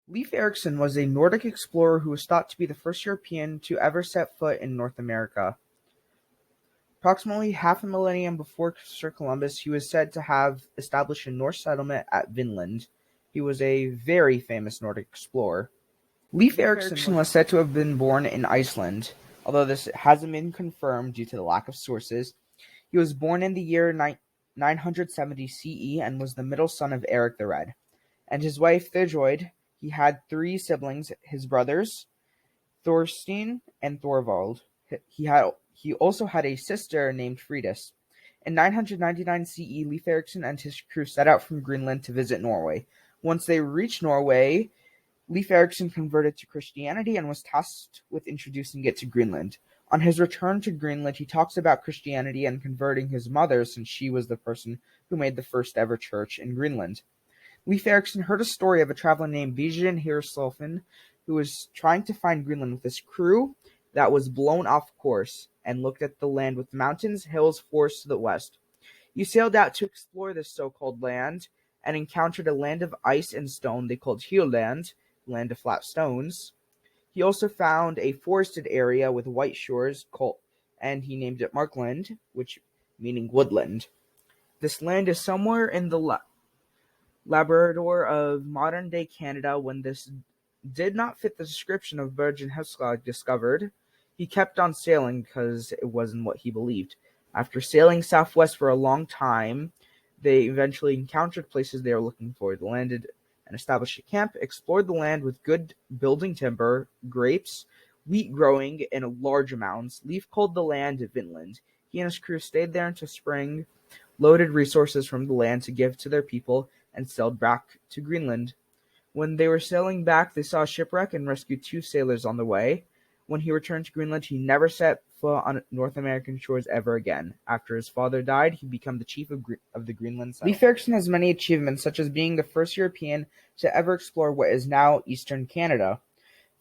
Leif Erkson was a Nordic explorer who was thought to be the first European to ever set foot in North America. Approximately half a millennium before Christopher Columbus, he was said to have established a Norse settlement at Vinland. He was a very famous Nordic explorer. Leif Erikson was said to have been born in Iceland, although this hasn't been confirmed due to the lack of sources. He was born in the year 970 CE and was the middle son of Eric the Red and his wife Thidroid. He had three siblings, his brothers Thorstein and Thorvald. He also had a sister named Fridis. In 999 CE, Leif Erikson and his crew set out from Greenland to visit Norway. Once they reached Norway, Leif Erikson converted to Christianity and was tasked with introducing it to Greenland. On his return to Greenland, he talks about Christianity and converting his mother, since she was the person who made the first ever church in Greenland. Leif Erikson heard a story of a traveler named Bijan Hirsolfen who was trying to find Greenland with his crew that was blown off course and looked at the land with mountains, hills, forests to the west. He sailed out to explore this so-called land and encountered a land of ice and stone they called Heelland, land of flat stones. He also found a forested area with white shores and he named it Markland, which meaning woodland. This land is somewhere in the Labrador of modern-day Canada. When this did not fit the description of Virgin Heskog discovered, he kept on sailing because it wasn't what he believed. After sailing southwest for a long time, they eventually encountered places they were looking for. They landed and established a camp, explored the land with good building timber, grapes, wheat growing in large amounts. Leif called the land Vinland. He and his crew stayed there until spring, loaded resources from the land to give to their people, and sailed back to Greenland. When they were sailing back, they saw a shipwreck and rescued two sailors on the way. When he returned to Greenland, he never set foot on North American shores ever again. After his father died, he became the chief of the Greenland settlement. Leif Erikson has many achievements, such as being the first European to ever explore what is now eastern Canada,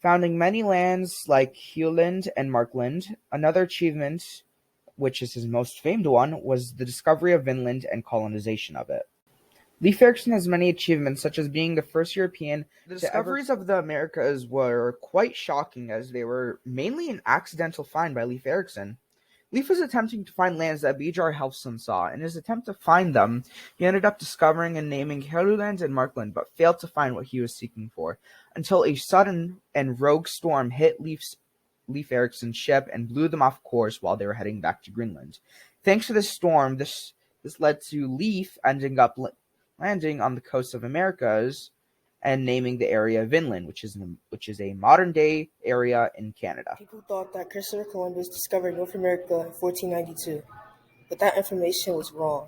founding many lands like Heeland and Markland. Another achievement, which is his most famed one, was the discovery of Vinland and colonization of it. Leif Erikson has many achievements, such as being the first European. The discoveries of the Americas were quite shocking, as they were mainly an accidental find by Leif Erikson. Leif was attempting to find lands that Bjarne Helfson saw. In his attempt to find them, he ended up discovering and naming Heruland and Markland, but failed to find what he was seeking for, until a sudden and rogue storm hit Leif Erikson's ship and blew them off course while they were heading back to Greenland. Thanks to this storm, this led to Leif ending up landing on the coast of Americas and naming the area Vinland, which is a modern-day area in Canada. People thought that Christopher Columbus discovered North America in 1492, but that information was wrong.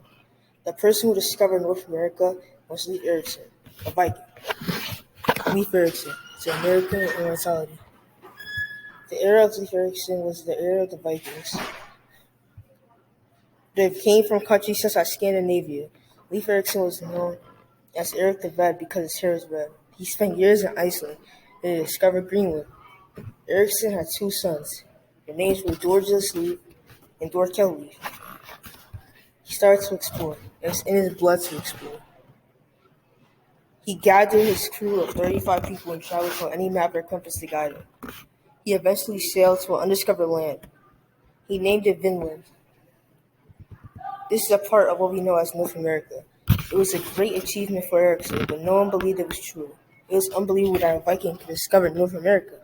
The person who discovered North America was Leif Erikson, a Viking. Leif Erikson is an American immortality. The era of Leif Erikson was the era of the Vikings. They came from countries such as Scandinavia. Leif Erikson was known as Eric the Red because his hair was red. He spent years in Iceland and discovered Greenland. Erikson had two sons. Their names were Georgius Leif and Dorkel Leif. He started to explore. It was in his blood to explore. He gathered his crew of 35 people and traveled to any map or compass to guide him. He eventually sailed to an undiscovered land. He named it Vinland. This is a part of what we know as North America. It was a great achievement for Erikson, but no one believed it was true. It was unbelievable that a Viking could discover North America.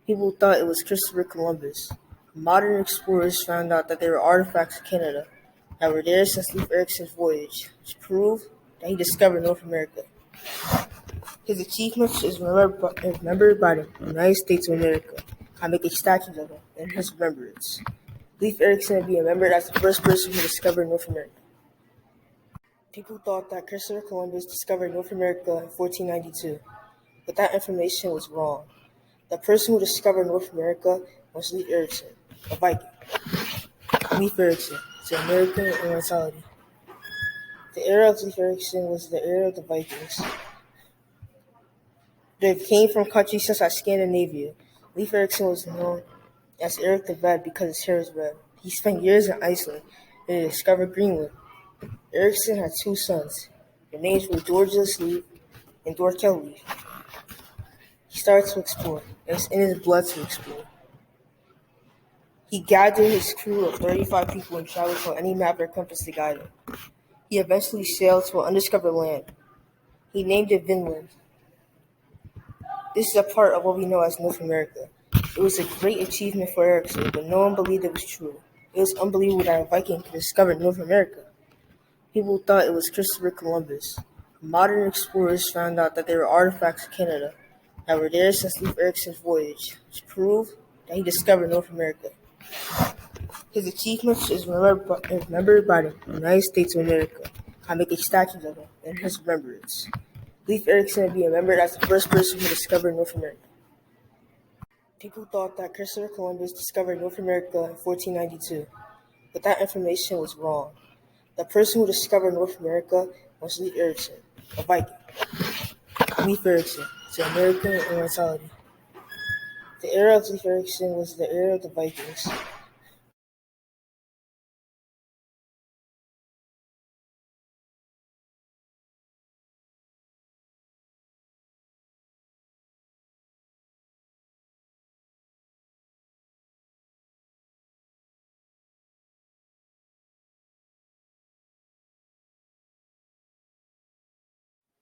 People thought it was Christopher Columbus. Modern explorers found out that there were artifacts in Canada that were there since Leif Erikson's voyage, which proved that he discovered North America. His achievements is remembered by the United States of America. I make a statue of him in his remembrance. Leif Erikson would be remembered as the first person who discovered North America. People thought that Christopher Columbus discovered North America in 1492, but that information was wrong. The person who discovered North America was Leif Erikson, a Viking. Leif Erikson is an American immortality. The era of Leif Erikson was the era of the Vikings. They came from countries such as Scandinavia. Leif Erikson was known as Eric the Red because his hair was red. He spent years in Iceland and discovered Greenland. Erikson had two sons. Their names were Georgius Leif and Dorkel Leif. He started to explore. It's in his blood to explore. He gathered his crew of 35 people and traveled for any map or compass to guide him. He eventually sailed to an undiscovered land. He named it Vinland. This is a part of what we know as North America. It was a great achievement for Erkison, but no one believed it was true. It was unbelievable that a Viking could discover North America. People thought it was Christopher Columbus. Modern explorers found out that there were artifacts in Canada that were there since Leif Erikison's voyage, which proved that he discovered North America. His achievements is remembered by the United States of America. I make a statue of him in his remembrance. Leif Erikson will be remembered as the first person who discovered North America. People thought that Christopher Columbus discovered North America in 1492, but that information was wrong. The person who discovered North America was Leif Erikson, a Viking. Leif Erikson, to American immortality. The era of Leif Erikson was the era of the Vikings.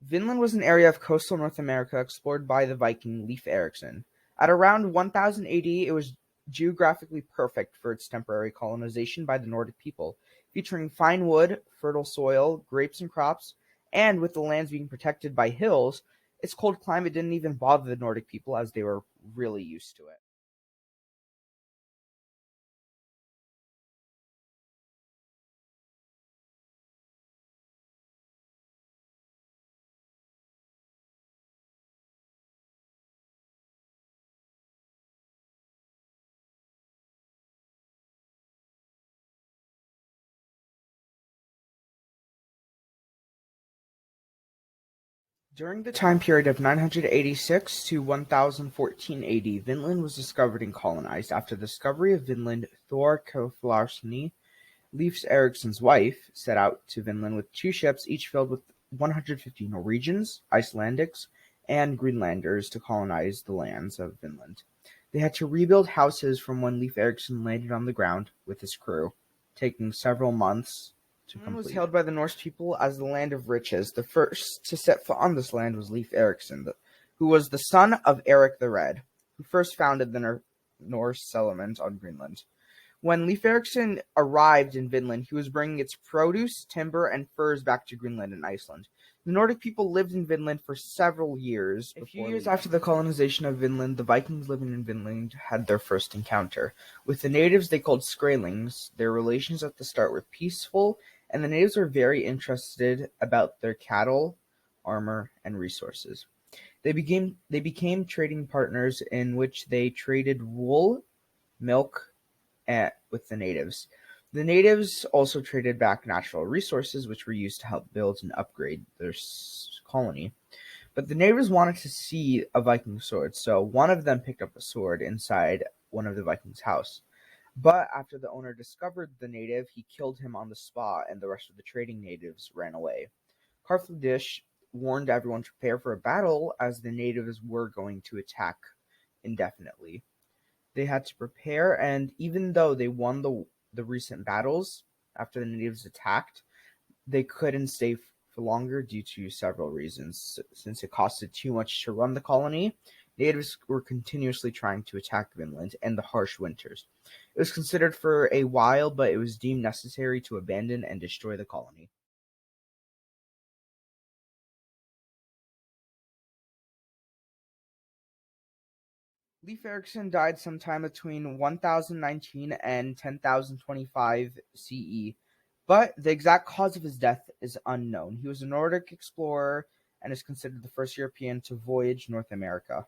Vinland was an area of coastal North America explored by the Viking Leif Erikson. At around 1000 AD, it was geographically perfect for its temporary colonization by the Nordic people, featuring fine wood, fertile soil, grapes and crops, and with the lands being protected by hills, its cold climate didn't even bother the Nordic people as they were really used to it. During the time period of 986 to 1014 AD, Vinland was discovered and colonized. After the discovery of Vinland, Thor Keflarsny, Leif Erikson's wife, set out to Vinland with two ships, each filled with 150 Norwegians, Icelandics, and Greenlanders to colonize the lands of Vinland. They had to rebuild houses from when Leif Erikson landed on the ground with his crew, taking several months to complete. Vinland was hailed by the Norse people as the land of riches. The first to set foot on this land was Leif Erikson, who was the son of Eric the Red, who first founded the Norse settlement on Greenland. When Leif Erikson arrived in Vinland, he was bringing its produce, timber, and furs back to Greenland and Iceland. The Nordic people lived in Vinland for several years. A few years after the colonization of Vinland, the Vikings living in Vinland had their first encounter. With the natives they called Skrælings, their relations at the start were peaceful, and the natives were very interested about their cattle, armor, and resources. They became trading partners in which they traded wool, milk, with the natives. The natives also traded back natural resources, which were used to help build and upgrade their colony. But the natives wanted to see a Viking sword, so one of them picked up a sword inside one of the Vikings' house. But after the owner discovered the native, he killed him on the spot, and the rest of the trading natives ran away. Karthedish warned everyone to prepare for a battle, as the natives were going to attack indefinitely. They had to prepare, and even though they won the recent battles after the natives attacked, they couldn't stay for longer due to several reasons. Since it costed too much to run the colony, natives were continuously trying to attack Vinland and the harsh winters. It was considered for a while, but it was deemed necessary to abandon and destroy the colony. Leif Erikson died sometime between 1019 and 10,025 CE, but the exact cause of his death is unknown. He was a Nordic explorer and is considered the first European to voyage North America.